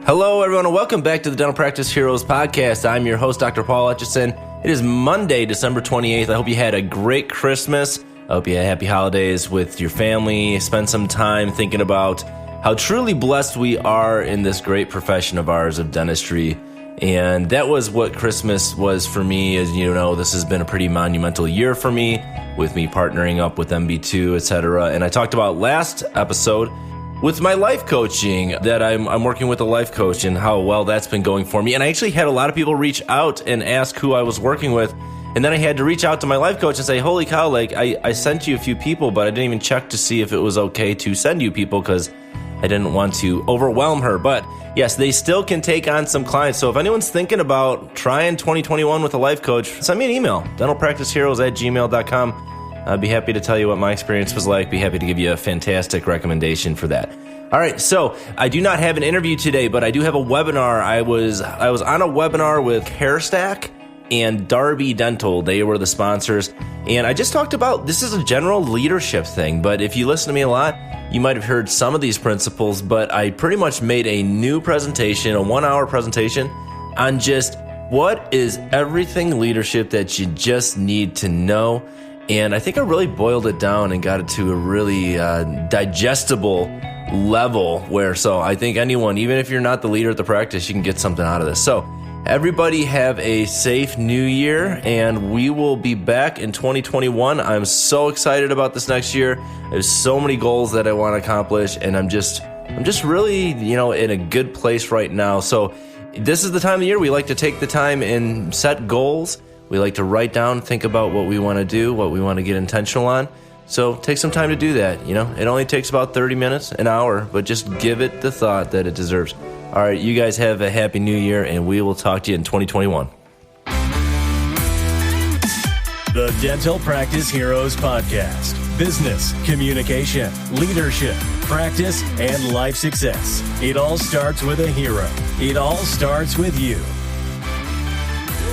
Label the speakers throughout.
Speaker 1: Hello, everyone, and welcome back to the Dental Practice Heroes podcast. I'm your host, Dr. Paul Etchison. It is Monday, December 28th. I hope you had a great Christmas. I hope you had happy holidays with your family. Spend some time thinking about how truly blessed we are in this great profession of ours of dentistry. And that was what Christmas was for me. As you know, this has been a pretty monumental year for me, with me partnering up with MB2, etc. And I talked about last episode with my life coaching, that I'm working with a life coach and how well that's been going for me. And I actually had a lot of people reach out and ask who I was working with. And then I had to reach out to my life coach and say, holy cow, like I sent you a few people, but I didn't even check to see if it was okay to send you people because I didn't want to overwhelm her. But yes, they still can take on some clients. So if anyone's thinking about trying 2021 with a life coach, send me an email, dentalpracticeheroes@gmail.com. I'd be happy to tell you what my experience was like. Be happy to give you a fantastic recommendation for that. All right, so I do not have an interview today, but I do have a webinar. I was on a webinar with CareStack and Darby Dental. They were the sponsors. And I just talked about, this is a general leadership thing, but if you listen to me a lot, you might have heard some of these principles, but I pretty much made a new presentation, a 1-hour presentation on just what is everything leadership that you just need to know. And I think I really boiled it down and got it to a really digestible level so I think anyone, even if you're not the leader at the practice, you can get something out of this. So everybody have a safe new year, and we will be back in 2021. I'm so excited about this next year. There's so many goals that I want to accomplish, and I'm just really, in a good place right now. So this is the time of the year we like to take the time and set goals. We like to write down, think about what we want to do, what we want to get intentional on. So take some time to do that. It only takes about 30 minutes, an hour, but just give it the thought that it deserves. All right, you guys have a happy new year, and we will talk to you in 2021.
Speaker 2: The Dental Practice Heroes Podcast. Business, communication, leadership, practice, and life success. It all starts with a hero. It all starts with you.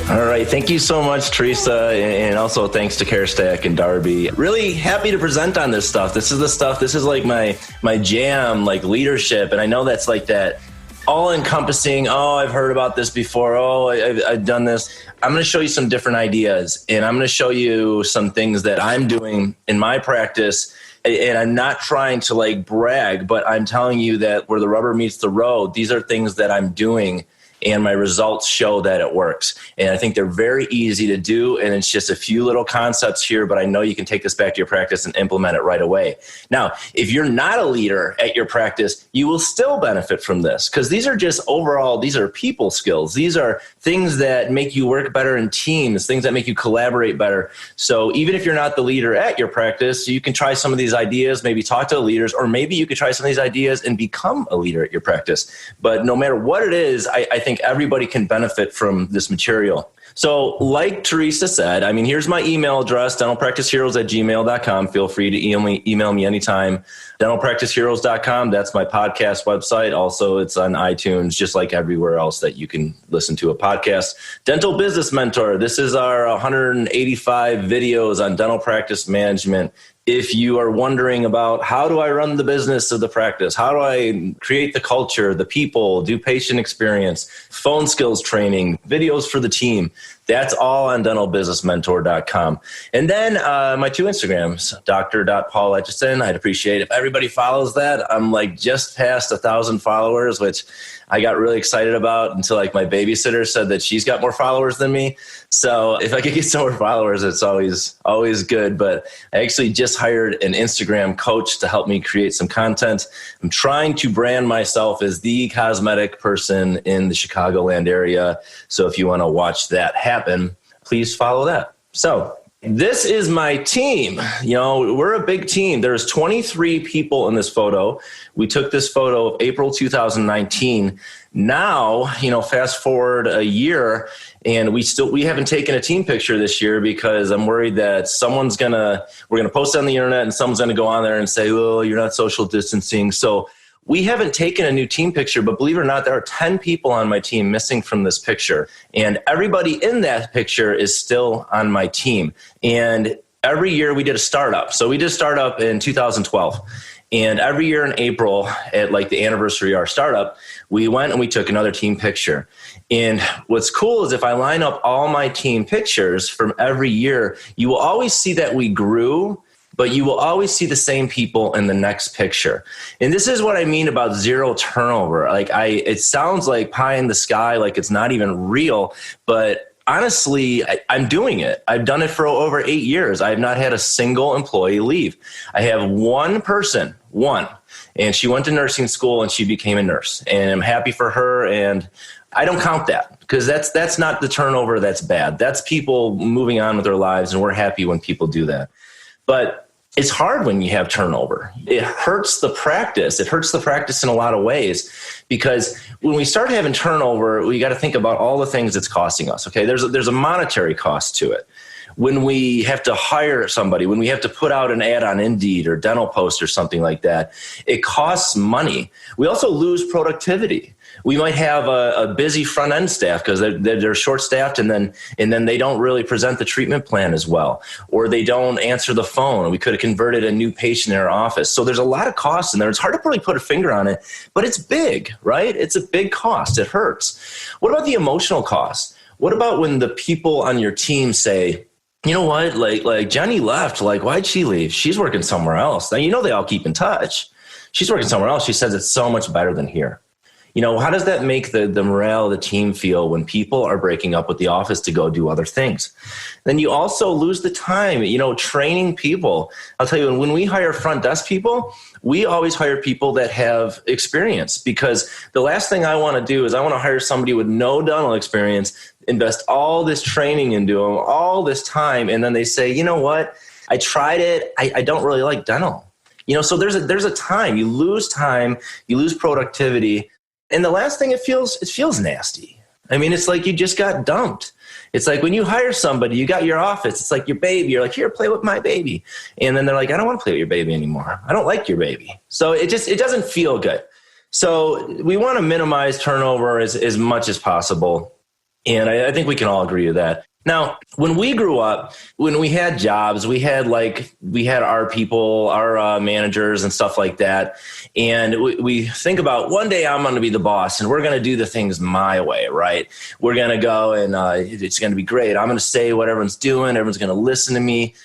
Speaker 1: All right. Thank you so much, Teresa. And also thanks to CareStack and Darby. Really happy to present on this stuff. This is like my jam, like leadership. And I know that's like that all encompassing. Oh, I've heard about this before. Oh, I've done this. I'm going to show you some different ideas, and I'm going to show you some things that I'm doing in my practice. And I'm not trying to like brag, but I'm telling you that where the rubber meets the road, these are things that I'm doing, and my results show that it works. And I think they're very easy to do, and it's just a few little concepts here, but I know you can take this back to your practice and implement it right away. Now, if you're not a leader at your practice, you will still benefit from this, because these are just overall, these are people skills. These are things that make you work better in teams, things that make you collaborate better. So even if you're not the leader at your practice, you can try some of these ideas, maybe talk to the leaders, or maybe you could try some of these ideas and become a leader at your practice. But no matter what it is, I think everybody can benefit from this material. So like Teresa said, here's my email address, dentalpracticeheroes@gmail.com. Feel free to email me anytime. Dentalpracticeheroes.com, that's my podcast website. Also, it's on iTunes, just like everywhere else that you can listen to a podcast. Dental Business Mentor, this is our 185 videos on dental practice management. If you are wondering about how do I run the business of the practice, how do I create the culture, the people, do patient experience, phone skills training, videos for the team, that's all on dentalbusinessmentor.com. And then my two Instagrams, dr.pauletchison. I'd appreciate if everybody follows that. I'm like just past 1,000 followers, which I got really excited about until like my babysitter said that she's got more followers than me. So if I could get some more followers, it's always good. But I actually just hired an Instagram coach to help me create some content. I'm trying to brand myself as the cosmetic person in the Chicagoland area. So if you want to watch that happen, please follow that. So this is my team. We're a big team. There's 23 people in this photo. We took this photo of April 2019. Now, fast forward a year, and we haven't taken a team picture this year because I'm worried that we're gonna post it on the internet and someone's gonna go on there and say, "Oh, you're not social distancing." So we haven't taken a new team picture, but believe it or not, there are 10 people on my team missing from this picture. And everybody in that picture is still on my team. And every year we did a startup. So we did a startup in 2012. And every year in April at like the anniversary of our startup, we went and we took another team picture. And what's cool is if I line up all my team pictures from every year, you will always see that we grew, but you will always see the same people in the next picture. And this is what I mean about zero turnover. It sounds like pie in the sky, like it's not even real, but honestly, I'm doing it. I've done it for over 8 years. I have not had a single employee leave. I have one person, and she went to nursing school and she became a nurse. And I'm happy for her. And I don't count that because that's not the turnover that's bad. That's people moving on with their lives, and we're happy when people do that. But it's hard when you have turnover. It hurts the practice. It hurts the practice in a lot of ways because when we start having turnover, we got to think about all the things it's costing us. Okay, there's a monetary cost to it. When we have to hire somebody, when we have to put out an ad on Indeed or Dental Post or something like that, it costs money. We also lose productivity. We might have a busy front end staff because they're short staffed, and then they don't really present the treatment plan as well, or they don't answer the phone. We could have converted a new patient in our office. So there's a lot of costs in there. It's hard to really put a finger on it, but it's big, right? It's a big cost. It hurts. What about the emotional cost? What about when the people on your team say, you know what, like Jenny left, like why'd she leave? She's working somewhere else. Now, you know, they all keep in touch. She's working somewhere else. She says it's so much better than here. You know, how does that make the morale of the team feel when people are breaking up with the office to go do other things? Then you also lose the time, training people. I'll tell you, when we hire front desk people, we always hire people that have experience, because the last thing I want to do is I want to hire somebody with no dental experience, invest all this training into them, all this time, and then they say, you know what, I tried it, I don't really like dental. So there's a time. You lose time, you lose productivity. And the last thing, it feels nasty. I mean, it's like you just got dumped. It's like when you hire somebody, you got your office, it's like your baby. You're like, here, play with my baby. And then they're like, I don't want to play with your baby anymore. I don't like your baby. So it doesn't feel good. So we want to minimize turnover as much as possible. And I think we can all agree to that. Now, when we grew up, when we had jobs, we had our people, our managers and stuff like that. And we think about, one day I'm going to be the boss and we're going to do the things my way, right? We're going to go and it's going to be great. I'm going to say what everyone's doing. Everyone's going to listen to me.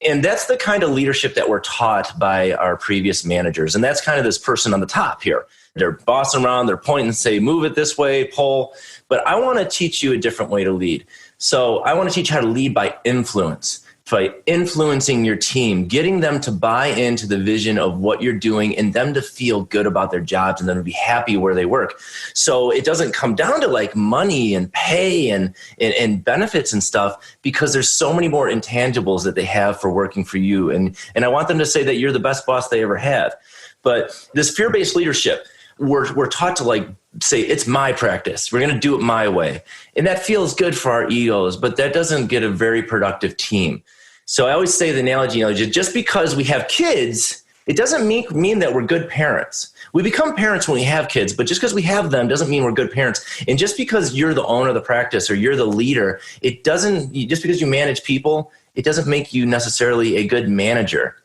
Speaker 1: And that's the kind of leadership that we're taught by our previous managers. And that's kind of this person on the top here. They're bossing around, they're pointing and say, move it this way, pull. But I want to teach you a different way to lead. So I want to teach you how to lead by influence, by influencing your team, getting them to buy into the vision of what you're doing and them to feel good about their jobs and them to be happy where they work. So it doesn't come down to like money and pay and benefits and stuff, because there's so many more intangibles that they have for working for you. And I want them to say that you're the best boss they ever had. But this fear-based leadership, we're taught to like say, it's my practice. We're going to do it my way. And that feels good for our egos, but that doesn't get a very productive team. So I always say the analogy, just because we have kids, it doesn't mean that we're good parents. We become parents when we have kids, but just because we have them doesn't mean we're good parents. And just because you're the owner of the practice or you're the leader, just because you manage people, it doesn't make you necessarily a good manager.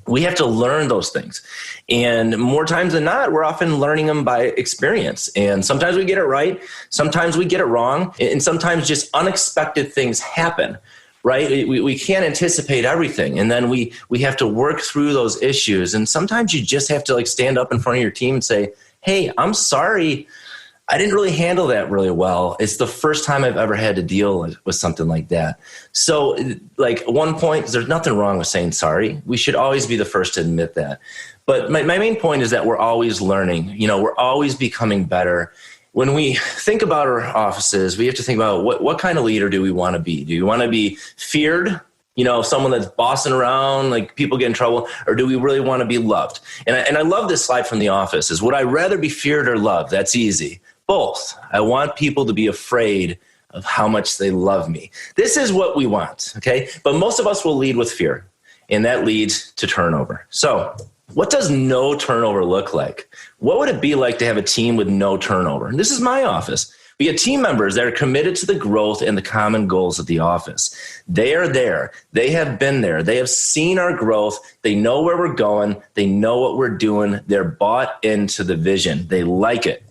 Speaker 1: We have to learn those things. And more times than not, we're often learning them by experience. And sometimes we get it right. Sometimes we get it wrong. And sometimes just unexpected things happen, right? We can't anticipate everything. And then we have to work through those issues. And sometimes you just have to like stand up in front of your team and say, hey, I'm sorry. I didn't really handle that really well. It's the first time I've ever had to deal with something like that. So like one point, there's nothing wrong with saying sorry. We should always be the first to admit that. But my main point is that we're always learning. We're always becoming better. When we think about our offices, we have to think about what kind of leader do we want to be? Do you want to be feared? Someone that's bossing around, like people get in trouble, or do we really want to be loved? And I love this slide from The Office, is would I rather be feared or loved? That's easy. Both. I want people to be afraid of how much they love me. This is what we want, okay? But most of us will lead with fear, and that leads to turnover. So what does no turnover look like? What would it be like to have a team with no turnover? And this is my office. We get team members that are committed to the growth and the common goals of the office. They are there. They have been there. They have seen our growth. They know where we're going. They know what we're doing. They're bought into the vision. They like it.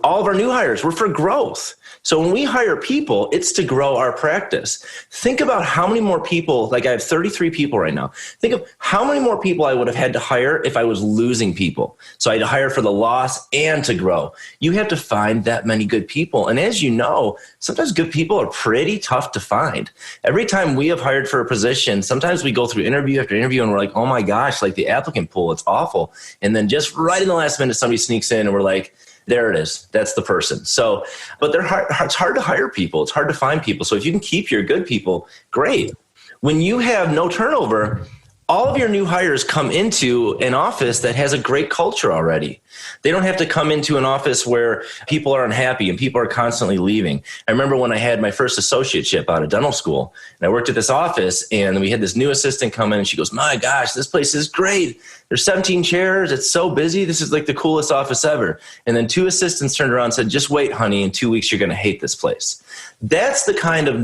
Speaker 1: All of our new hires were for growth. So when we hire people, it's to grow our practice. Think about how many more people, like I have 33 people right now. Think of how many more people I would have had to hire if I was losing people. So I had to hire for the loss and to grow. You have to find that many good people. And as you know, sometimes good people are pretty tough to find. Every time we have hired for a position, sometimes we go through interview after interview and we're like, oh my gosh, like the applicant pool, it's awful. And then just right in the last minute, somebody sneaks in and we're like, there it is. That's the person. So, but it's hard to hire people. It's hard to find people. So if you can keep your good people, great. When you have no turnover, all of your new hires come into an office that has a great culture already. They don't have to come into an office where people are unhappy and people are constantly leaving. I remember when I had my first associateship out of dental school, and I worked at this office, and we had this new assistant come in, and she goes, my gosh, this place is great. There's 17 chairs. It's so busy. This is like the coolest office ever. And then 2 assistants turned around and said, just wait, honey, in 2 weeks, you're going to hate this place. That's the kind of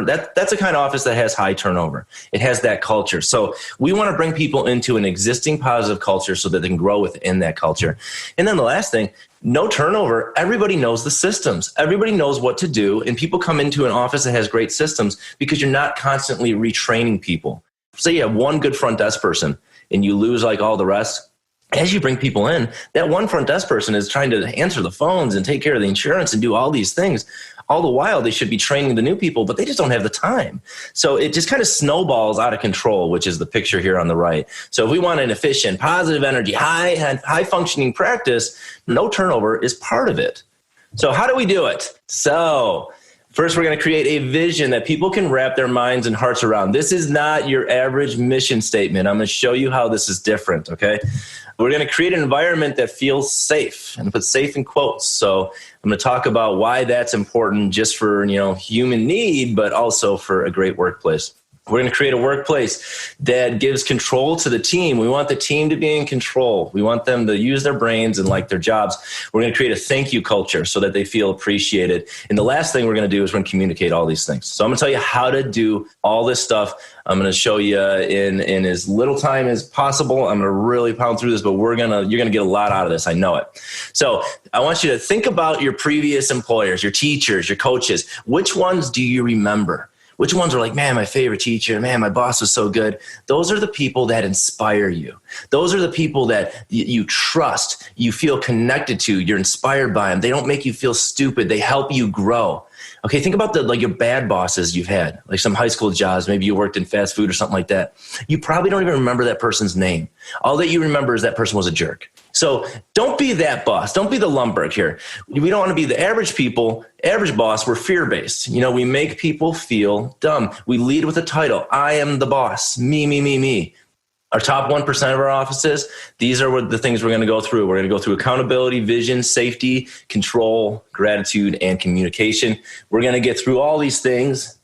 Speaker 1: that's the kind of office that has high turnover. It has that culture. So we want to bring people into an existing positive culture so that they can grow within that culture. And then the last thing, no turnover. Everybody knows the systems. Everybody knows what to do. And people come into an office that has great systems because you're not constantly retraining people. Say you have one good front desk person and you lose like all the rest. As you bring people in, that one front desk person is trying to answer the phones and take care of the insurance and do all these things. All the while, they should be training the new people, but they just don't have the time. So it just kind of snowballs out of control, which is the picture here on the right. So if we want an efficient, positive energy, high functioning practice, no turnover is part of it. So how do we do it? So first, we're going to create a vision that people can wrap their minds and hearts around. This is not your average mission statement. I'm going to show you how this is different, okay? We're going to create an environment that feels safe, and put safe in quotes. So I'm going to talk about why that's important just for, human need, but also for a great workplace. We're going to create a workplace that gives control to the team. We want the team to be in control. We want them to use their brains and like their jobs. We're going to create a thank you culture so that they feel appreciated. And the last thing we're going to do is we're going to communicate all these things. So I'm going to tell you how to do all this stuff. I'm going to show you in as little time as possible. I'm going to really pound through this, but you're going to get a lot out of this. I know it. So I want you to think about your previous employers, your teachers, your coaches. Which ones do you remember? Which ones are like, man, my favorite teacher, man, my boss was so good. Those are the people that inspire you. Those are the people that you trust, you feel connected to, you're inspired by them. They don't make you feel stupid. They help you grow. Okay, think about your bad bosses you've had, like some high school jobs. Maybe you worked in fast food or something like that. You probably don't even remember that person's name. All that you remember is that person was a jerk. So don't be that boss. Don't be the Lumbergh here. We don't want to be the average boss. We're fear-based. We make people feel dumb. We lead with a title. I am the boss. Me, me, me, me. Our top 1% of our offices, these are the things we're going to go through. We're going to go through accountability, vision, safety, control, gratitude, and communication. We're going to get through all these things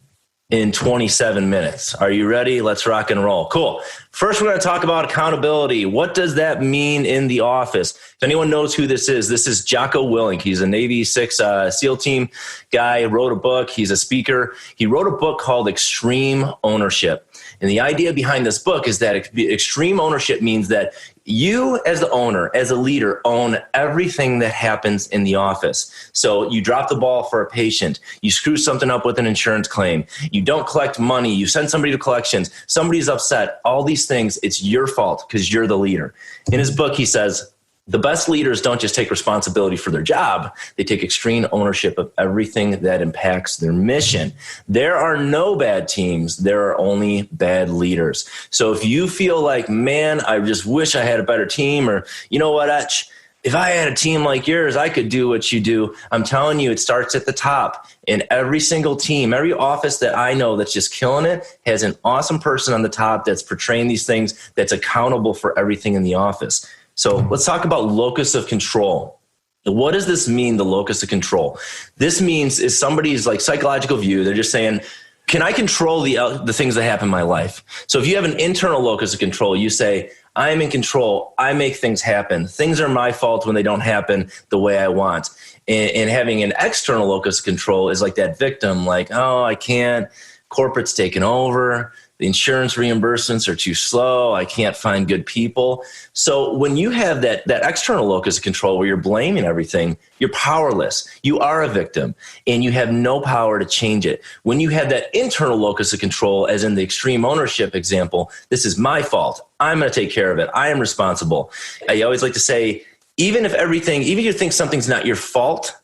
Speaker 1: in 27 minutes. Are you ready? Let's rock and roll. Cool. First, we're going to talk about accountability. What does that mean in the office? If anyone knows who this is Jocko Willink. He's a Navy 6 SEAL team guy, wrote a book. He's a speaker. He wrote a book called Extreme Ownership. And the idea behind this book is that extreme ownership means that you as the owner, as a leader, own everything that happens in the office. So you drop the ball for a patient, you screw something up with an insurance claim, you don't collect money, you send somebody to collections, somebody's upset, all these things, it's your fault because you're the leader. In his book, he says, the best leaders don't just take responsibility for their job. They take extreme ownership of everything that impacts their mission. There are no bad teams. There are only bad leaders. So if you feel like, man, I just wish I had a better team, or you know what, Etch, if I had a team like yours, I could do what you do. I'm telling you, it starts at the top. And every single team, every office that I know that's just killing it has an awesome person on the top that's portraying these things, that's accountable for everything in the office. So let's talk about locus of control. What does this mean, the locus of control? This means is somebody's psychological view. They're just saying, can I control the things that happen in my life? So if you have an internal locus of control, you say, I'm in control. I make things happen. Things are my fault when they don't happen the way I want. And having an external locus of control is like that victim, like, oh, I can't, corporate's taken over. The insurance reimbursements are too slow. I can't find good people. So when you have that external locus of control where you're blaming everything, you're powerless. You are a victim and you have no power to change it. When you have that internal locus of control, as in the extreme ownership example, this is my fault. I'm going to take care of it. I am responsible. I always like to say, even if you think something's not your fault,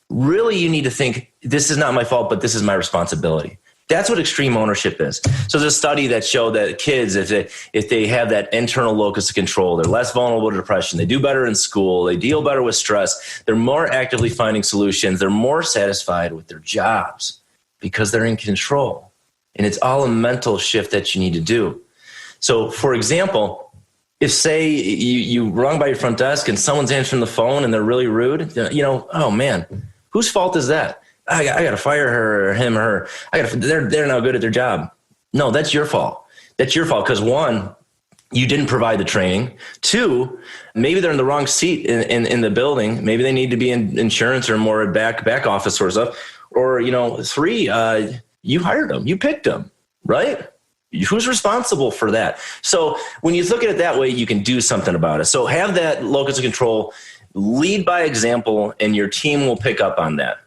Speaker 1: really you need to think, this is not my fault, but this is my responsibility. That's what extreme ownership is. So there's a study that showed that kids, if they have that internal locus of control, they're less vulnerable to depression, they do better in school, they deal better with stress, they're more actively finding solutions, they're more satisfied with their jobs because they're in control. And it's all a mental shift that you need to do. So for example, if say you rung by your front desk and someone's answering the phone and they're really rude, oh man, whose fault is that? I got to fire her or him or her. They're not good at their job. No, that's your fault. That's your fault because one, you didn't provide the training. Two, maybe they're in the wrong seat in the building. Maybe they need to be in insurance or more back office sort of stuff. Or, three, you hired them. You picked them, right? Who's responsible for that? So when you look at it that way, you can do something about it. So have that locus of control, lead by example, and your team will pick up on that.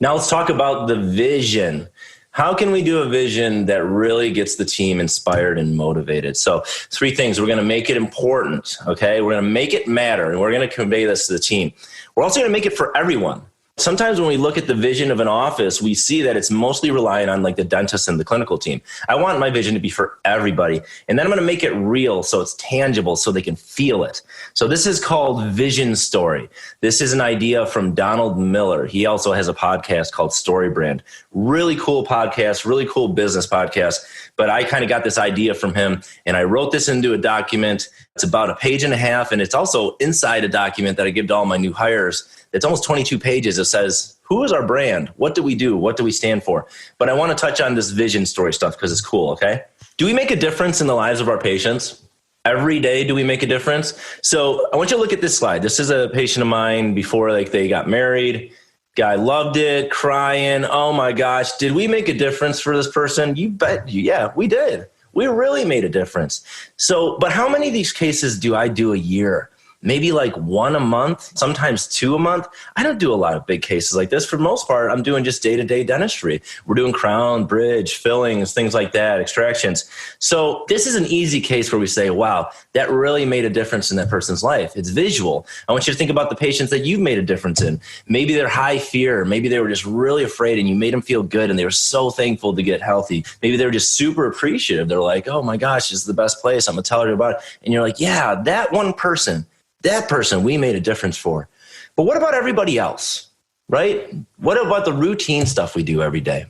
Speaker 1: Now let's talk about the vision. How can we do a vision that really gets the team inspired and motivated? So 3 things. We're going to make it important, okay? We're going to make it matter, and we're going to convey this to the team. We're also going to make it for everyone. Sometimes when we look at the vision of an office, we see that it's mostly relying on like the dentist and the clinical team. I want my vision to be for everybody. And then I'm going to make it real so it's tangible so they can feel it. So this is called Vision Story. This is an idea from Donald Miller. He also has a podcast called Story Brand. Really cool podcast, really cool business podcast. But I kind of got this idea from him and I wrote this into a document. It's about 1.5 pages and it's also inside a document that I give to all my new hires. It's almost 22 pages. It says, who is our brand? What do we do? What do we stand for? But I want to touch on this vision story stuff because it's cool, okay? Do we make a difference in the lives of our patients? Every day, do we make a difference? So I want you to look at this slide. This is a patient of mine before they got married. Guy loved it, crying. Oh my gosh, did we make a difference for this person? You bet. Yeah, we did. We really made a difference. So, but how many of these cases do I do a year? Maybe like 1 a month, sometimes 2 a month. I don't do a lot of big cases like this. For the most part, I'm doing just day-to-day dentistry. We're doing crown, bridge, fillings, things like that, extractions. So this is an easy case where we say, wow, that really made a difference in that person's life. It's visual. I want you to think about the patients that you've made a difference in. Maybe they're high fear. Maybe they were just really afraid and you made them feel good and they were so thankful to get healthy. Maybe they were just super appreciative. They're like, oh my gosh, this is the best place. I'm going to tell her about it. And you're like, yeah, that one person. That person we made a difference for. But what about everybody else, right? What about the routine stuff we do every day?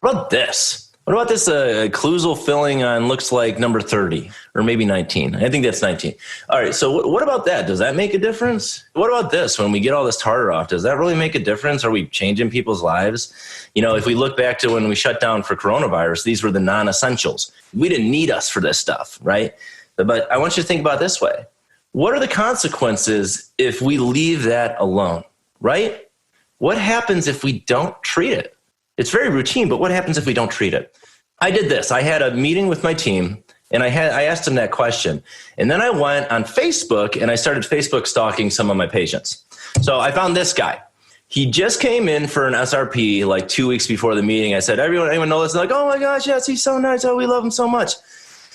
Speaker 1: What about this? What about this occlusal filling on looks like number 30 or maybe 19? I think that's 19. All right, so what about that? Does that make a difference? What about this? When we get all this tartar off, does that really make a difference? Are we changing people's lives? If we look back to when we shut down for coronavirus, these were the non-essentials. We didn't need us for this stuff, right? But I want you to think about it this way. What are the consequences if we leave that alone, right? What happens if we don't treat it? It's very routine, but what happens if we don't treat it? I did this. I had a meeting with my team, and I asked them that question. And then I went on Facebook, and I started Facebook stalking some of my patients. So I found this guy. He just came in for an SRP like 2 weeks before the meeting. I said, anyone know this? They're like, oh my gosh, yes, he's so nice. Oh, we love him so much.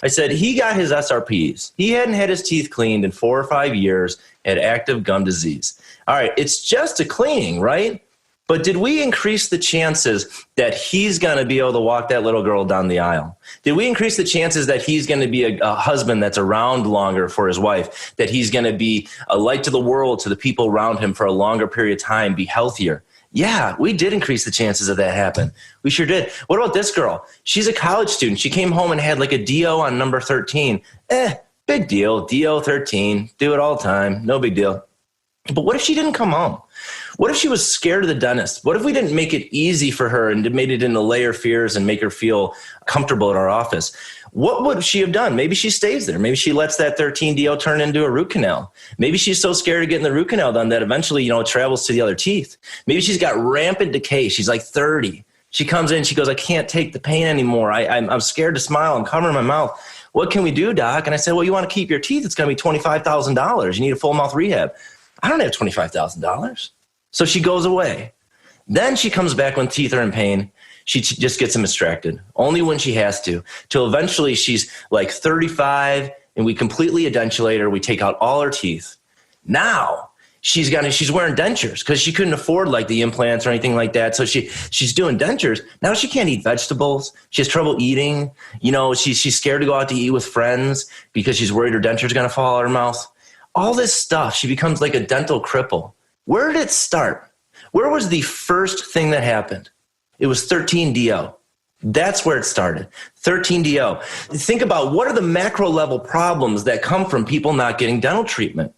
Speaker 1: I said, he got his SRPs. He hadn't had his teeth cleaned in 4 or 5 years, had active gum disease. All right, it's just a cleaning, right? But did we increase the chances that he's going to be able to walk that little girl down the aisle? Did we increase the chances that he's going to be a husband that's around longer for his wife, that he's going to be a light to the world to the people around him for a longer period of time, be healthier? Yeah, we did increase the chances of that happen. We sure did. What about this girl? She's a college student. She came home and had like a DO on number 13. Big deal. DO 13. Do it all the time. No big deal. But what if she didn't come home? What if she was scared of the dentist? What if we didn't make it easy for her and made it into layer fears and make her feel comfortable at our office? What would she have done? Maybe she stays there. Maybe she lets that 13DO turn into a root canal. Maybe she's so scared of getting the root canal done that eventually, it travels to the other teeth. Maybe she's got rampant decay. She's like 30. She comes in, she goes, I can't take the pain anymore. I'm scared to smile. I'm covering my mouth. What can we do, doc? And I said, well, you want to keep your teeth? It's going to be $25,000. You need a full mouth rehab. I don't have $25,000. So she goes away. Then she comes back when teeth are in pain. She just gets them extracted, only when she has to, till eventually she's like 35 and we completely edentulate her. We take out all her teeth. Now she's wearing dentures because she couldn't afford like the implants or anything like that. So she's doing dentures. Now she can't eat vegetables. She has trouble eating. She's scared to go out to eat with friends because she's worried her denture's going to fall out of her mouth. All this stuff, she becomes like a dental cripple. Where did it start? Where was the first thing that happened? It was 13DO. That's where it started. 13DO. Think about what are the macro level problems that come from people not getting dental treatment.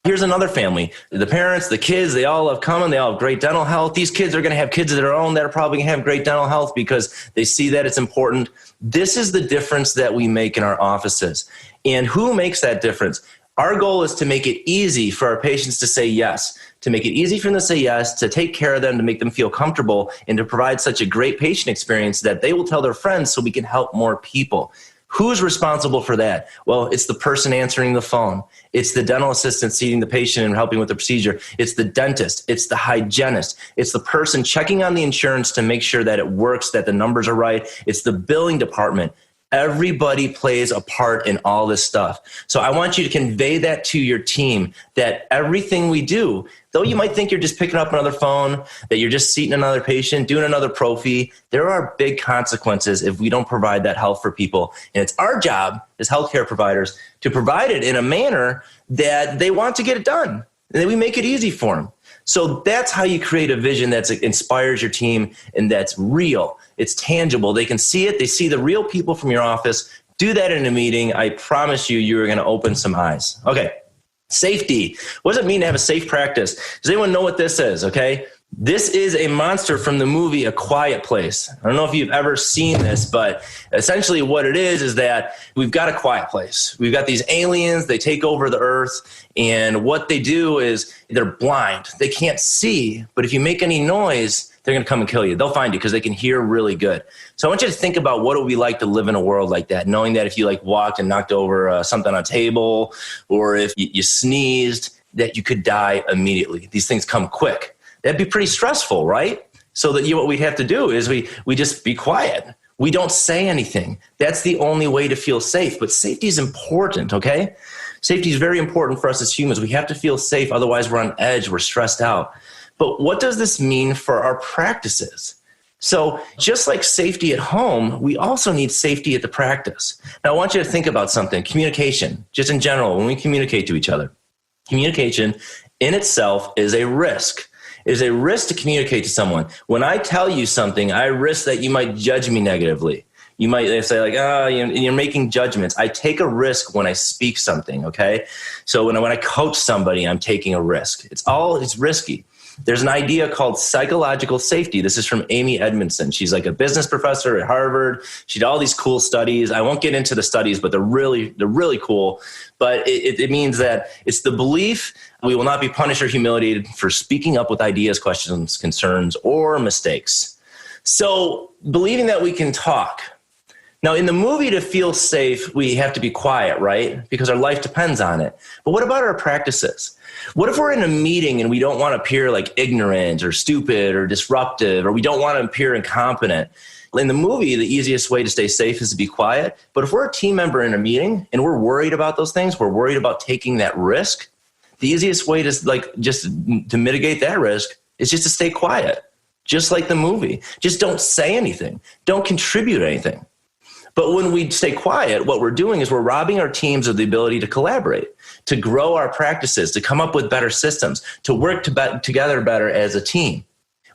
Speaker 1: Here's another family. The parents, the kids, they all have come and they all have great dental health. These kids are going to have kids of their own that are probably going to have great dental health because they see that it's important. This is the difference that we make in our offices. And who makes that difference? Our goal is to make it easy for our patients to say yes, to make it easy for them to say yes, to take care of them, to make them feel comfortable, and to provide such a great patient experience that they will tell their friends so we can help more people. Who's responsible for that? Well, it's the person answering the phone. It's the dental assistant seating the patient and helping with the procedure. It's the dentist. It's the hygienist. It's the person checking on the insurance to make sure that it works, that the numbers are right. It's the billing department. Everybody plays a part in all this stuff. So I want you to convey that to your team, that everything we do, though you might think you're just picking up another phone, that you're just seating another patient, doing another prophy, there are big consequences if we don't provide that health for people. And it's our job as healthcare providers to provide it in a manner that they want to get it done, and that we make it easy for them. So that's how you create a vision that inspires your team and that's real. It's tangible. They can see it. They see the real people from your office. Do that in a meeting. I promise you're going to open some eyes. Okay. Safety. What does it mean to have a safe practice? Does anyone know what this is? Okay. This is a monster from the movie A Quiet Place. I don't know if you've ever seen this, but essentially what it is that we've got a quiet place. We've got these aliens, they take over the earth, and what they do is they're blind. They can't see, but if you make any noise, they're going to come and kill you. They'll find you because they can hear really good. So I want you to think about what it would be like to live in a world like that, knowing that if you walked and knocked over something on a table, or if you sneezed, that you could die immediately. These things come quick. That'd be pretty stressful, right? So that what we'd have to do is we just be quiet. We don't say anything. That's the only way to feel safe. But safety is important, okay? Safety is very important for us as humans. We have to feel safe. Otherwise, we're on edge. We're stressed out. But what does this mean for our practices? So just like safety at home, we also need safety at the practice. Now, I want you to think about something. Communication, just in general, when we communicate to each other. Communication in itself is a risk. It is a risk to communicate to someone. When I tell you something, I risk that you might judge me negatively. You might say you're making judgments. I take a risk when I speak something, okay? So when I coach somebody, I'm taking a risk. It's risky. There's an idea called psychological safety. This is from Amy Edmondson. She's like a business professor at Harvard. She did all these cool studies. I won't get into the studies, but they're really cool. But it means that it's the belief we will not be punished or humiliated for speaking up with ideas, questions, concerns, or mistakes. So believing that we can talk. Now, in the movie, to feel safe, we have to be quiet, right? Because our life depends on it. But what about our practices? What if we're in a meeting and we don't want to appear like ignorant or stupid or disruptive, or we don't want to appear incompetent? In the movie, the easiest way to stay safe is to be quiet. But if we're a team member in a meeting and we're worried about those things, we're worried about taking that risk, the easiest way to just to mitigate that risk is just to stay quiet, just like the movie. Just don't say anything. Don't contribute anything. But when we stay quiet, what we're doing is we're robbing our teams of the ability to collaborate, to grow our practices, to come up with better systems, to work together better as a team.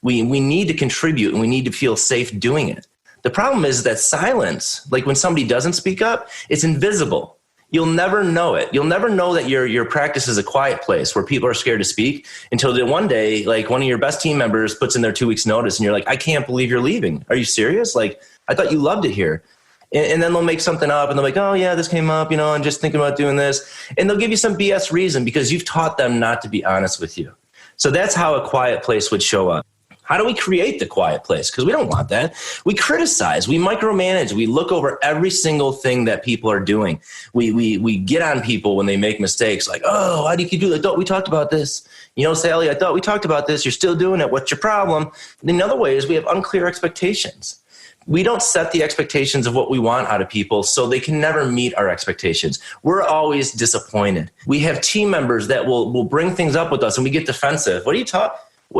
Speaker 1: We need to contribute and we need to feel safe doing it. The problem is that silence, like when somebody doesn't speak up, it's invisible. You'll never know it. You'll never know that your practice is a quiet place where people are scared to speak until that one day, like one of your best team members puts in their 2 weeks notice and you're like, I can't believe you're leaving. Are you serious? Like, I thought you loved it here. And then they'll make something up and they're like, oh yeah, this came up, I'm just thinking about doing this. And they'll give you some BS reason because you've taught them not to be honest with you. So that's how a quiet place would show up. How do we create the quiet place? Because we don't want that. We criticize, we micromanage, we look over every single thing that people are doing. We get on people when they make mistakes, like, oh, why do you keep doing that? I thought we talked about this. Sally, I thought we talked about this. You're still doing it. What's your problem? And another way is we have unclear expectations. We don't set the expectations of what we want out of people, so they can never meet our expectations. We're always disappointed. We have team members that will bring things up with us and we get defensive. What are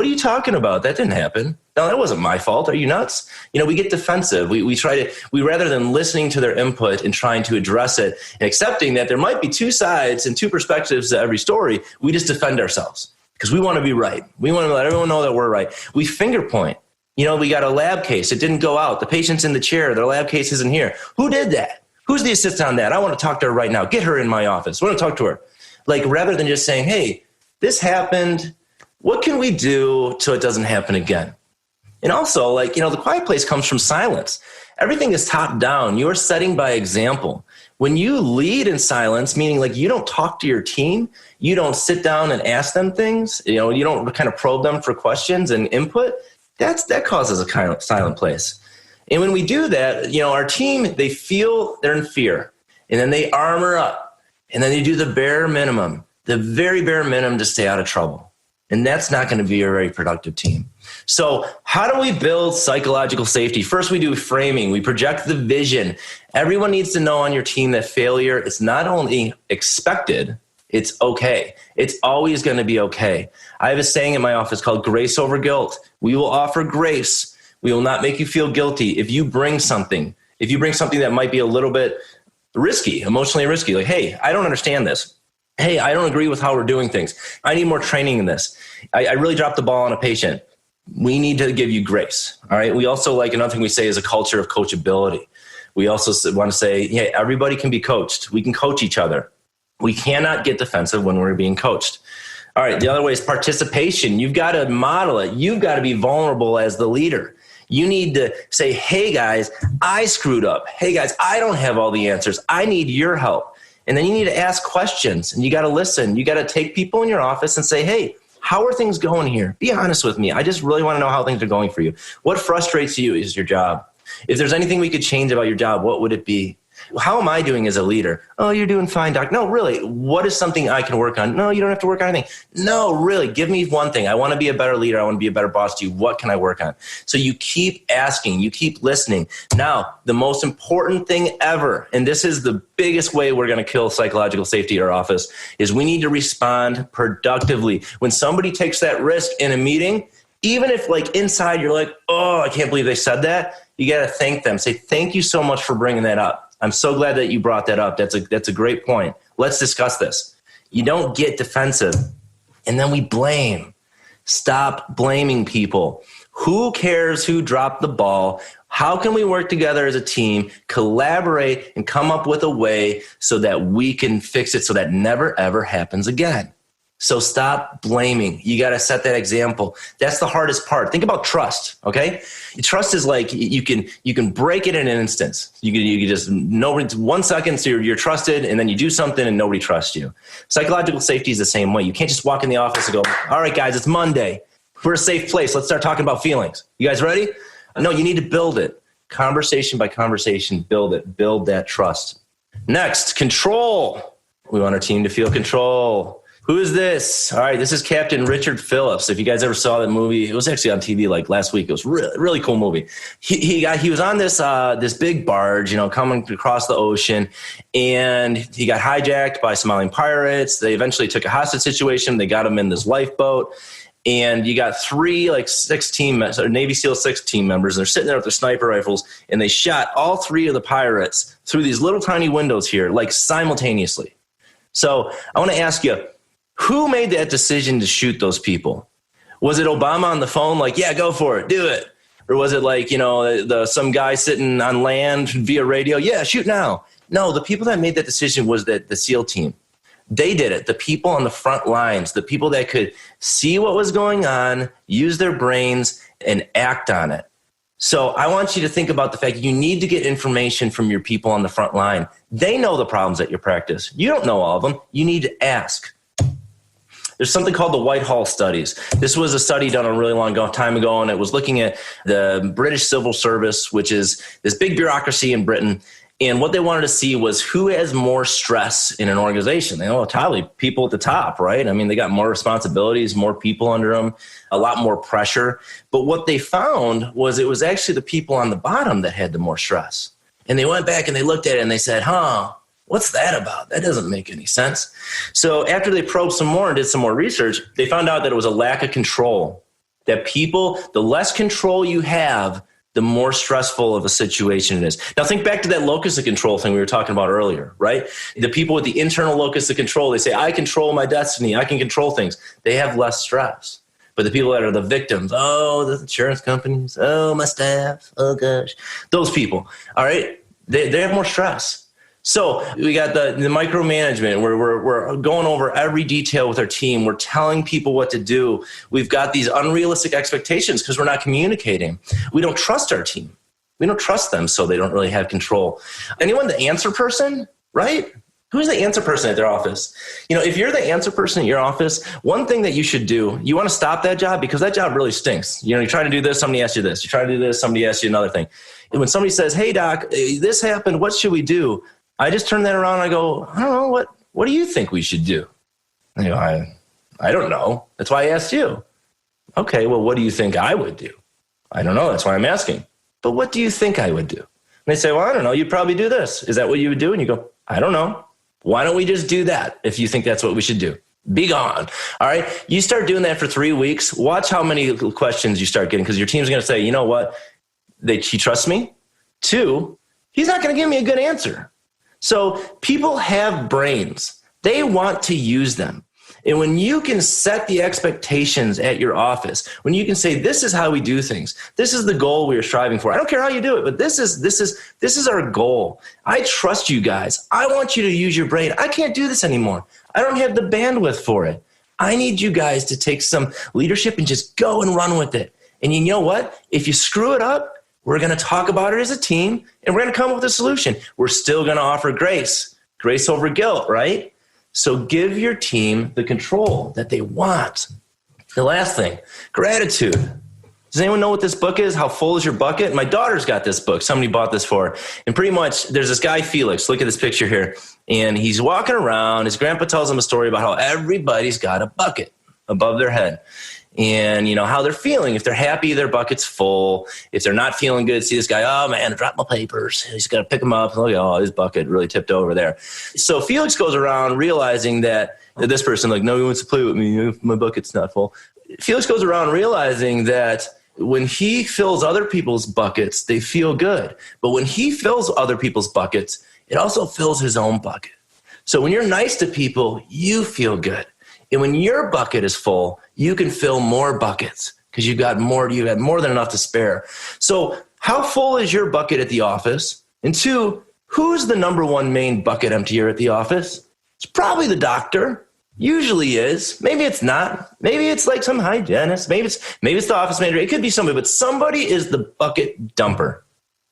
Speaker 1: you talking about? That didn't happen. No, that wasn't my fault. Are you nuts? We get defensive. We rather than listening to their input and trying to address it and accepting that there might be two sides and two perspectives to every story, we just defend ourselves because we want to be right. We want to let everyone know that we're right. We finger point. We got a lab case. It didn't go out. The patient's in the chair. Their lab case isn't here. Who did that? Who's the assistant on that? I want to talk to her right now. Get her in my office. I want to talk to her. Rather than just saying, hey, this happened. What can we do so it doesn't happen again? And also, the quiet place comes from silence. Everything is top down. You're setting by example. When you lead in silence, meaning you don't talk to your team, you don't sit down and ask them things, you don't kind of probe them for questions and input, that causes a kind of silent place. And when we do that, our team, they feel they're in fear. And then they armor up. And then they do the bare minimum, the very bare minimum to stay out of trouble. And that's not going to be a very productive team. So how do we build psychological safety? First, we do framing. We project the vision. Everyone needs to know on your team that failure is not only expected, it's okay. It's always going to be okay. I have a saying in my office called grace over guilt. We will offer grace. We will not make you feel guilty. If you bring something that might be a little bit risky, emotionally risky, like, hey, I don't understand this. Hey, I don't agree with how we're doing things. I need more training in this. I really dropped the ball on a patient. We need to give you grace. All right. We also another thing we say is a culture of coachability. We also want to say, hey, everybody can be coached. We can coach each other. We cannot get defensive when we're being coached. All right. The other way is participation. You've got to model it. You've got to be vulnerable as the leader. You need to say, hey, guys, I screwed up. Hey, guys, I don't have all the answers. I need your help. And then you need to ask questions and you got to listen. You got to take people in your office and say, hey, how are things going here? Be honest with me. I just really want to know how things are going for you. What frustrates you is your job. If there's anything we could change about your job, what would it be? How am I doing as a leader? Oh, you're doing fine, doc. No, really. What is something I can work on? No, you don't have to work on anything. No, really. Give me one thing. I want to be a better leader. I want to be a better boss to you. What can I work on? So you keep asking. You keep listening. Now, the most important thing ever, and this is the biggest way we're going to kill psychological safety at our office, is we need to respond productively. When somebody takes that risk in a meeting, even if inside you're like, oh, I can't believe they said that, you got to thank them. Say, thank you so much for bringing that up. I'm so glad that you brought that up. That's a great point. Let's discuss this. You don't get defensive. And then we blame. Stop blaming people. Who cares who dropped the ball? How can we work together as a team, collaborate, and come up with a way so that we can fix it so that never, ever happens again? So stop blaming. You got to set that example. That's the hardest part. Think about trust, okay? Trust is you can break it in an instance. You can just, 1 second, so you're trusted, and then you do something and nobody trusts you. Psychological safety is the same way. You can't just walk in the office and go, all right, guys, it's Monday. We're a safe place. Let's start talking about feelings. You guys ready? No, you need to build it. Conversation by conversation, build it. Build that trust. Next, control. We want our team to feel control. Who is this? All right, this is Captain Richard Phillips. If you guys ever saw that movie, it was actually on TV last week. It was really, really cool movie. He was on this big barge, coming across the ocean, and he got hijacked by Somalian pirates. They eventually took a hostage situation. They got him in this lifeboat, and you got three Navy SEAL 6 team members, and they're sitting there with their sniper rifles, and they shot all 3 of the pirates through these little tiny windows here, simultaneously. So I want to ask you, who made that decision to shoot those people? Was it Obama on the phone yeah, go for it, do it? Or was it some guy sitting on land via radio? Yeah, shoot now. No, the people that made that decision was the SEAL team. They did it. The people on the front lines, the people that could see what was going on, use their brains, and act on it. So I want you to think about the fact you need to get information from your people on the front line. They know the problems at your practice. You don't know all of them. You need to ask. There's something called the Whitehall studies. This was a study done a really long time ago, and it was looking at the British civil service, which is this big bureaucracy in Britain. And what they wanted to see was who has more stress in an organization. They know probably people at the top, right? I mean, they got more responsibilities, more people under them, a lot more pressure. But what they found was it was actually the people on the bottom that had the more stress. And they went back and they looked at it and they said, what's that about? That doesn't make any sense. So after they probed some more and did some more research, they found out that it was a lack of control. That people, the less control you have, the more stressful of a situation it is. Now think back to that locus of control thing we were talking about earlier, right? The people with the internal locus of control, they say, I control my destiny, I can control things. They have less stress. But the people that are the victims, the insurance companies, my staff, oh gosh, those people, all right, they have more stress. So we got the micromanagement where we're going over every detail with our team. We're telling people what to do. We've got these unrealistic expectations because we're not communicating. We don't trust our team. We don't trust them, so they don't really have control. Anyone the answer person, right? Who's the answer person at their office? If you're the answer person at your office, one thing that you should do, you want to stop that job because that job really stinks. You try to do this, somebody asks you this. You try to do this, somebody asks you another thing. And when somebody says, hey, doc, this happened, what should we do? I just turn that around and I go, I don't know, what do you think we should do? I go, I don't know. That's why I asked you. Okay, well, what do you think I would do? I don't know. That's why I'm asking. But what do you think I would do? And they say, well, I don't know. You'd probably do this. Is that what you would do? And you go, I don't know. Why don't we just do that if you think that's what we should do? Be gone. All right. You start doing that for 3 weeks. Watch how many questions you start getting because your team's going to say, you know what? He trusts me. 2, he's not going to give me a good answer. So people have brains. They want to use them. And when you can set the expectations at your office, when you can say, this is how we do things, this is the goal we are striving for. I don't care how you do it, but this is our goal. I trust you guys. I want you to use your brain. I can't do this anymore. I don't have the bandwidth for it. I need you guys to take some leadership and just go and run with it. And you know what? If you screw it up, we're going to talk about it as a team, and we're going to come up with a solution. We're still going to offer grace over guilt, right? So give your team the control that they want. The last thing, gratitude. Does anyone know what this book is? How Full is Your Bucket? My daughter's got this book. Somebody bought this for her. And pretty much there's this guy, Felix. Look at this picture here. And he's walking around. His grandpa tells him a story about how everybody's got a bucket above their head. And, how they're feeling. If they're happy, their bucket's full. If they're not feeling good, see this guy, oh, man, I dropped my papers. He's got to pick them up. Look, his bucket really tipped over there. So Felix goes around realizing that this person, no one wants to play with me. My bucket's not full. Felix goes around realizing that when he fills other people's buckets, they feel good. But when he fills other people's buckets, it also fills his own bucket. So when you're nice to people, you feel good. And when your bucket is full, you can fill more buckets because you've got more than enough to spare. So how full is your bucket at the office? And 2, who's the number one main bucket emptier at the office? It's probably the doctor. Usually is. Maybe it's not. Maybe it's like some hygienist. Maybe it's the office manager. It could be somebody, but somebody is the bucket dumper.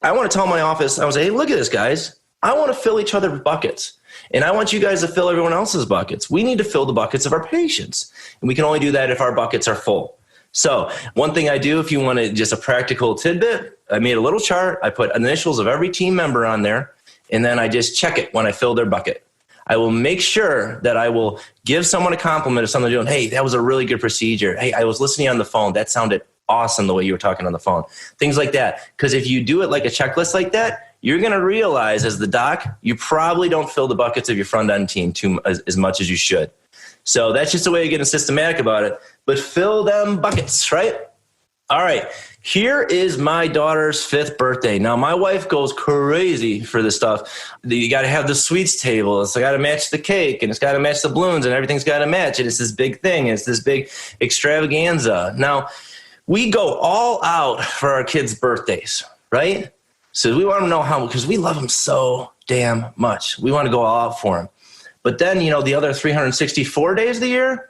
Speaker 1: I want to tell my office, I want to say, hey, look at this, guys. I want to fill each other's buckets. And I want you guys to fill everyone else's buckets. We need to fill the buckets of our patients. And we can only do that if our buckets are full. So one thing I do, if you want just a practical tidbit, I made a little chart. I put initials of every team member on there. And then I just check it when I fill their bucket. I will make sure that I will give someone a compliment if someone's doing, hey, that was a really good procedure. Hey, I was listening on the phone. That sounded awesome the way you were talking on the phone. Things like that. Because if you do it like a checklist like that, you're going to realize as the doc, you probably don't fill the buckets of your front end team as much as you should. So that's just a way of getting systematic about it. But fill them buckets, right? All right. Here is my daughter's 5th birthday. Now, my wife goes crazy for this stuff. You got to have the sweets table. It's got to match the cake, and it's got to match the balloons, and everything's got to match. And it's this big thing. It's this big extravaganza. Now, we go all out for our kids' birthdays, right? So we want to know how, because we love them so damn much. We want to go all out for them. But then, the other 364 days of the year,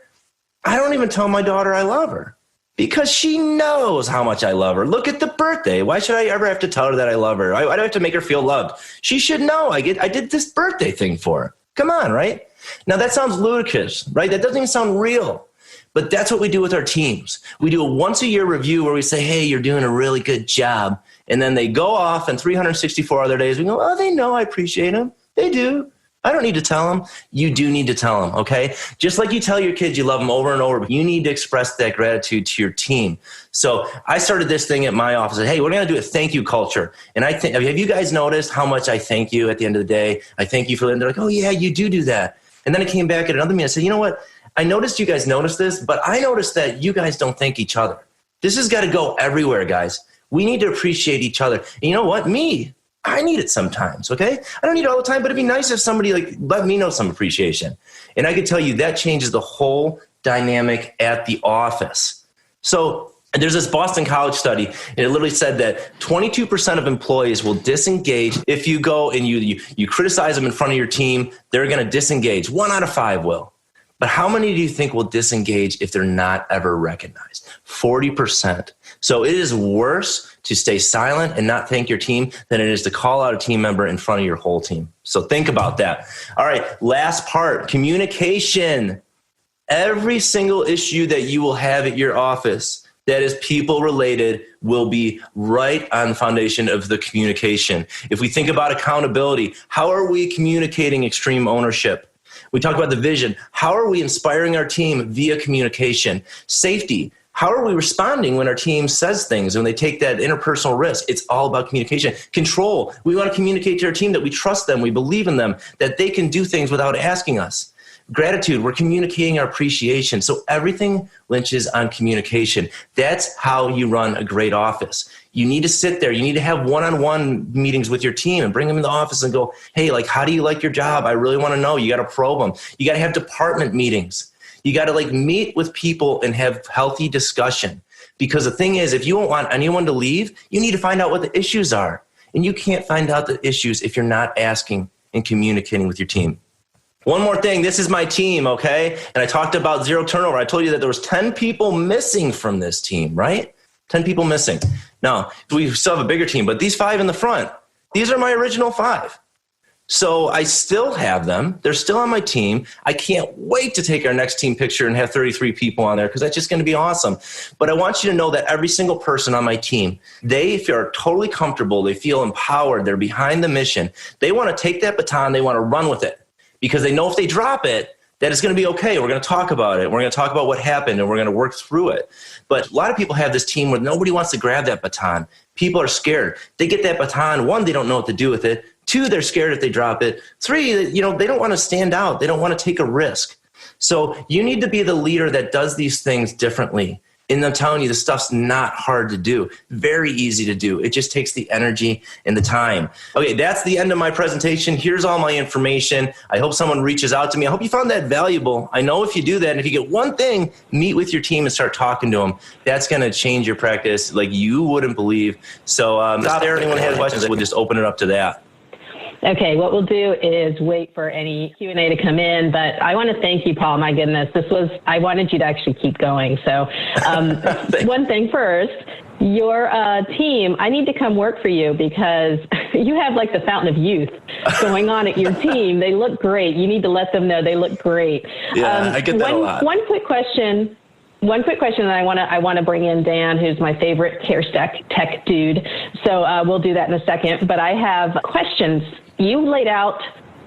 Speaker 1: I don't even tell my daughter I love her. Because she knows how much I love her. Look at the birthday. Why should I ever have to tell her that I love her? Why do I have to make her feel loved? She should know I did this birthday thing for her. Come on, right? Now that sounds ludicrous, right? That doesn't even sound real. But that's what we do with our teams. We do a once a year review where we say, hey, you're doing a really good job. And then they go off and 364 other days, we go, oh, they know I appreciate them. They do. I don't need to tell them. You do need to tell them, okay? Just like you tell your kids you love them over and over, but you need to express that gratitude to your team. So I started this thing at my office. Hey, we're going to do a thank you culture. And have you guys noticed how much I thank you at the end of the day? I thank you for that. And they're like, oh, yeah, you do that. And then I came back at another meeting. I said, you know what? I noticed you guys noticed this, but I noticed that you guys don't thank each other. This has got to go everywhere, guys. We need to appreciate each other. And you know what? I need it sometimes, okay? I don't need it all the time, but it'd be nice if somebody let me know some appreciation. And I could tell you that changes the whole dynamic at the office. So there's this Boston College study, and it literally said that 22% of employees will disengage if you go and you criticize them in front of your team. They're going to disengage. 1 out of 5 will. But how many do you think will disengage if they're not ever recognized? 40%. So it is worse to stay silent and not thank your team than it is to call out a team member in front of your whole team. So think about that. All right, last part, communication. Every single issue that you will have at your office that is people related will be right on the foundation of the communication. If we think about accountability, how are we communicating extreme ownership? We talk about the vision. How are we inspiring our team via communication? Safety. How are we responding when our team says things, when they take that interpersonal risk? It's all about communication. Control. We want to communicate to our team that we trust them, we believe in them, that they can do things without asking us. Gratitude. We're communicating our appreciation. So everything lynches on communication. That's how you run a great office. You need to sit there. You need to have one-on-one meetings with your team and bring them in the office and go, hey, how do you like your job? I really want to know. You got to probe them. You got to have department meetings. You got to meet with people and have healthy discussion. Because the thing is, if you don't want anyone to leave, you need to find out what the issues are. And you can't find out the issues if you're not asking and communicating with your team. One more thing, this is my team, okay? And I talked about zero turnover. I told you that there was 10 people missing from this team, right? 10 people missing. Now, we still have a bigger team, but these 5 in the front, these are my original 5. So I still have them. They're still on my team. I can't wait to take our next team picture and have 33 people on there because that's just going to be awesome. But I want you to know that every single person on my team, they feel totally comfortable. They feel empowered. They're behind the mission. They want to take that baton. They want to run with it because they know if they drop it, that it's going to be okay. We're going to talk about it. We're going to talk about what happened, and we're going to work through it. But a lot of people have this team where nobody wants to grab that baton. People are scared. They get that baton. 1, they don't know what to do with it. 2, they're scared if they drop it. 3, they don't want to stand out. They don't want to take a risk. So you need to be the leader that does these things differently. And I'm telling you, this stuff's not hard to do. Very easy to do. It just takes the energy and the time. Okay, that's the end of my presentation. Here's all my information. I hope someone reaches out to me. I hope you found that valuable. I know if you do that, and if you get one thing, meet with your team and start talking to them. That's going to change your practice like you wouldn't believe. So if anyone has questions, we'll just open it up to that.
Speaker 3: Okay, what we'll do is wait for any Q&A to come in, but I want to thank you, Paul. My goodness, I wanted you to actually keep going. So one thing first, your team, I need to come work for you because you have the fountain of youth going on at your team. They look great. You need to let them know they look great.
Speaker 1: Yeah, I get that a lot.
Speaker 3: One quick question. And I want to bring in Dan, who's my favorite CareStack tech dude. So we'll do that in a second. But I have questions. You laid out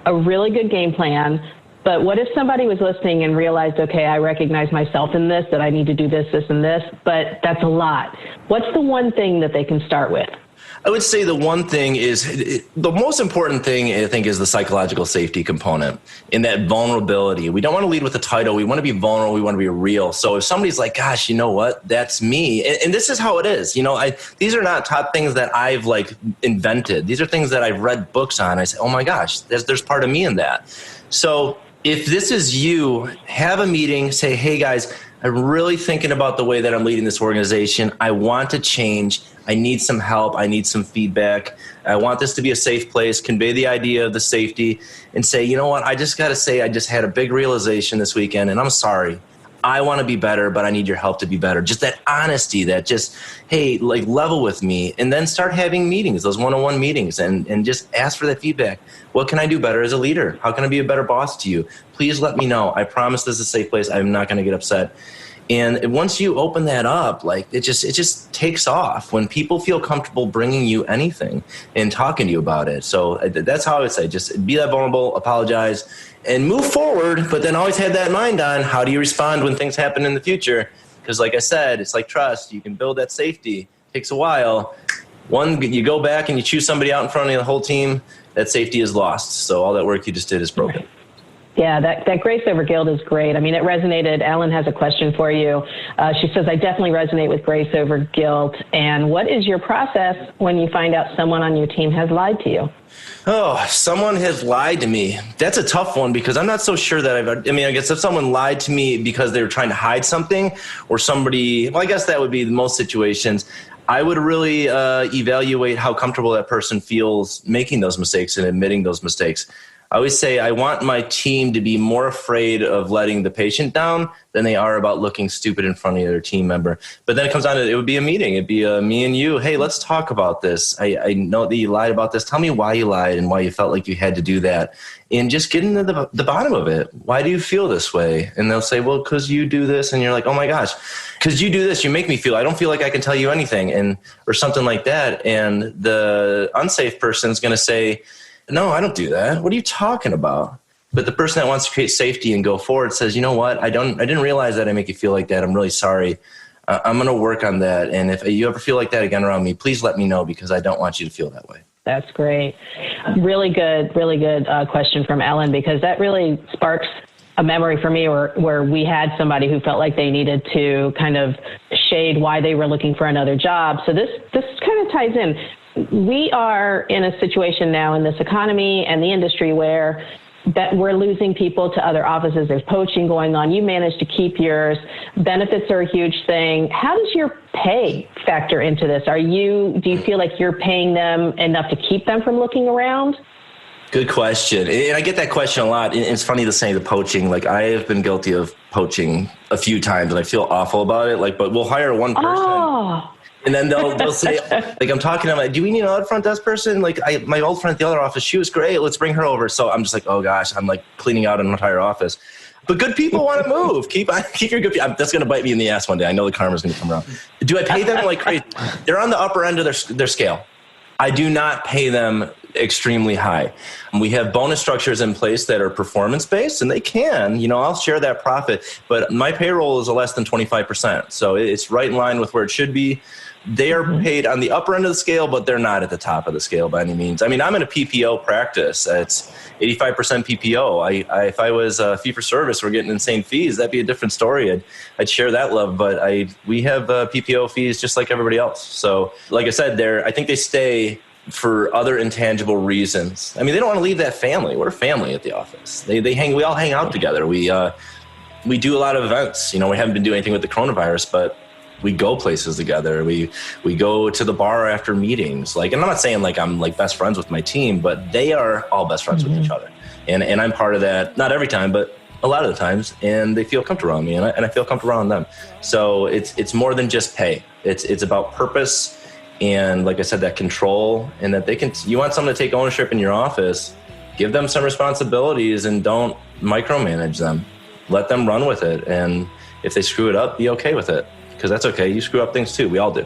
Speaker 3: a really good game plan, but what if somebody was listening and realized, okay, I recognize myself in this, that I need to do this, this, and this, but that's a lot. What's the one thing that they can start with?
Speaker 1: I would say the one thing is, the most important thing, I think, is the psychological safety component in that vulnerability. We don't want to lead with a title. We want to be vulnerable. We want to be real. So if somebody's like, gosh, you know what? That's me. And this is how it is. These are not top things that I've invented. These are things that I've read books on. I say, oh my gosh, there's part of me in that. So if this is you, have a meeting, say, hey guys, I'm really thinking about the way that I'm leading this organization. I want to change. I need some help. I need some feedback. I want this to be a safe place. Convey the idea of the safety and say, you know what? I just got to say, I just had a big realization this weekend, and I'm sorry. I want to be better, but I need your help to be better. Just that honesty, that just, hey, like level with me, and then start having meetings, those one-on-one meetings, and just ask for that feedback. What can I do better as a leader? How can I be a better boss to you? Please let me know. I promise this is a safe place. I'm not going to get upset. And once you open that up, like it just takes off when people feel comfortable bringing you anything and talking to you about it. So that's how I would say, just be that vulnerable, apologize, and move forward. But then always have that in mind on how do you respond when things happen in the future? Because like I said, it's like trust. You can build that safety. It takes a while. You go back and you choose somebody out in front of the whole team, that safety is lost. So all that work you just did is broken.
Speaker 3: Yeah, that grace over guilt is great. I mean, it resonated. Ellen has a question for you. She says, I definitely resonate with grace over guilt. And what is your process when you find out someone on your team has lied to you?
Speaker 1: Oh, someone has lied to me. That's a tough one because I'm not so sure that I guess if someone lied to me because they were trying to hide something or I guess that would be most situations. I would really evaluate how comfortable that person feels making those mistakes and admitting those mistakes. I always say I want my team to be more afraid of letting the patient down than they are about looking stupid in front of their team member. But then it comes down to, it would be a meeting. It'd be me and you. Hey, let's talk about this. I know that you lied about this. Tell me why you lied and why you felt like you had to do that. And just get into the bottom of it. Why do you feel this way? And they'll say, well, because you do this. And you're like, oh my gosh, because you do this, you make me feel, I don't feel like I can tell you anything, or something like that. And the unsafe person is going to say, no, I don't do that. What are you talking about? But the person that wants to create safety and go forward says, you know what? I didn't realize that I make you feel like that. I'm really sorry. I'm going to work on that. And if you ever feel like that again around me, please let me know because I don't want you to feel that way.
Speaker 3: That's great. Really good question from Ellen, because that really sparks a memory for me where we had somebody who felt like they needed to kind of shade why they were looking for another job. So this kind of ties in. We are in a situation now in this economy and the industry where that we're losing people to other offices. There's poaching going on. You managed to keep yours. Benefits are a huge thing. How does your pay factor into this? Do you feel like you're paying them enough to keep them from looking around?
Speaker 1: Good question. And I get that question a lot. And it's funny to say the poaching. Like I have been guilty of poaching a few times and I feel awful about it. But we'll hire one person.
Speaker 3: Oh.
Speaker 1: And then they'll say, like, I'm talking to them, do we need another front desk person? Like, my old friend at the other office, she was great. Let's bring her over. So I'm just like, oh, gosh, I'm like cleaning out an entire office. But good people want to move. Keep your good people. That's going to bite me in the ass one day. I know the karma's going to come around. Do I pay them like crazy? They're on the upper end of their scale. I do not pay them extremely high. We have bonus structures in place that are performance-based, and they can, I'll share that profit. But my payroll is less than 25%. So it's right in line with where it should be. They are paid on the upper end of the scale, but they're not at the top of the scale by any means. I mean, I'm in a PPO practice. It's 85% PPO. If I was a fee-for-service, we're getting insane fees. That'd be a different story. I'd share that love, but we have PPO fees just like everybody else. So like I said, I think they stay for other intangible reasons. I mean, they don't want to leave that family. We're a family at the office. We all hang out together. We do a lot of events. We haven't been doing anything with the coronavirus, but we go places together. We go to the bar after meetings. And I'm not saying like I'm like best friends with my team, but they are all best friends with each other. And I'm part of that, not every time, but a lot of the times. And they feel comfortable around me and I feel comfortable around them. So it's more than just pay. It's about purpose. And like I said, that control and that you want someone to take ownership in your office, give them some responsibilities and don't micromanage them. Let them run with it. And if they screw it up, be okay with it. Because that's okay. You screw up things too. We all do.